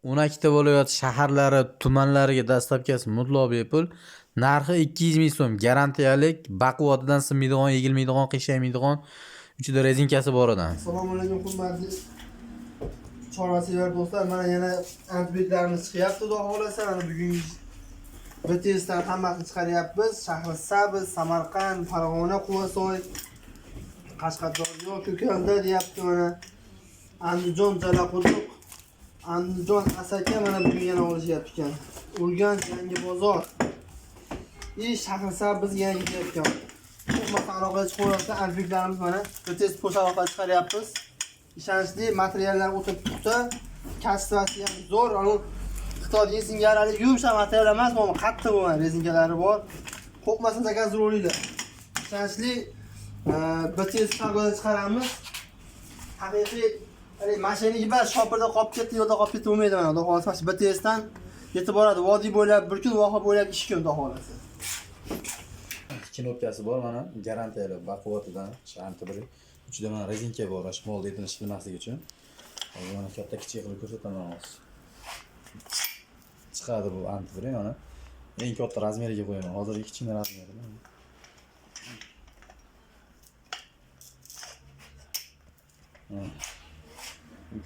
12 ta viloyat shaharlari, tumanlariga dastlabkasi mutlaq bepul. Narxi 200 ming so'm. Garantiyalik, baquvvatidan sinmaydigan, egilmaydigan, qiyshaymaydigan uchida rezinkasi bor ekan. Assalomu alaykum hurmatli chorvasevar do'stlar. Mana yana antibiotiklarimiz chiqyapti, xudo xolasa. Mana bugungi BTSdan hammasini chiqaryapmiz. Shahrisabz, Samarqand, Farg'ona, Quvasoy, Qashqadaryo, Ko'kalda deyapti mana. Andijon, Jalaquduq, Andijon, Asaka mana bugun yana olishyapti ekan. Urganch, Yangi bozor. Shahrisabz yana ketyapti ekan. Qo'shma aloqa chiqarsa antibiotiklarimiz mana BTS po'sha orqali chiqaryapmiz. Ishonchli materiallar o'ta puxta, kачествоsi ham zo'r. Xitoydagi singarali yumshoq material emas, bu qattiq bo'lgan rezinkalari bor. Qo'rqmasin zakaz urolinglar. Ishonchli BTS kargodan chiqaramiz. Haqiqiy mashinaga bas shopirda qolib ketdi, yo'lda qolib ketdi bo'lmaydi mana. Xudo xolasa BTSdan yetib boradi. Vodiy bo'ylab bir kun, voha bo'ylab 2 kun xudo xolasa. Knopkasi bor mana, garantiyali, baquvvatidan, shanti-biri. Ichida mana rezinka bor, shimol deytini chiqmaslik uchun. Hozir mana katta kichik qilib ko'rsataman hozir. Chiqadi bu antibiri mana. Eng katta razmeriga qo'yaman. Hozir kichkina razmeri.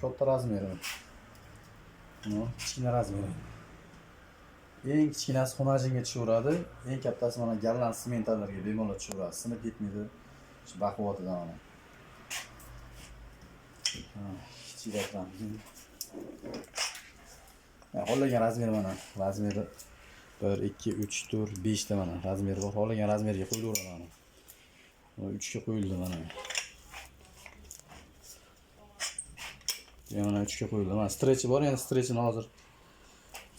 Katta razmeri. Kichkina razmeri. Eng kichkinasi xonajinga tushaveradi, eng kattasi mana gallan sementlarga bemalol tushaveradi, sinib ketmaydi. Shu baquvvatidan mana. Kichikroq. Xohlagan razmeri mana. Razmeri 1, 2, 3, 4, 5 ta mana razmeri bor. Xohlagan razmerga qo'yilaveradi mana. 3 ga qo'yildi mana. Mana 3 ga qo'yildi. Mana strechi bor, endi strechini hozir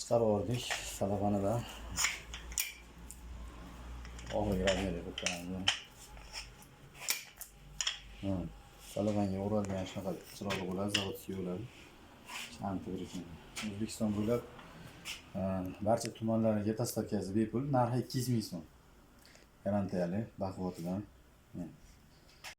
chiqarib yubordik salafanidan. Oxirgi razmerga qo'yganmiz. Salafanga o'ralgan shunaqa chiroyli bo'ladi, zavodskiy bo'ladi. Shanti bir ekan. O'zbekiston bo'ylab barcha tumanlarga dastlabkasi bepul, narxi 200 ming so'm. Garantiyali, baquvvatidan.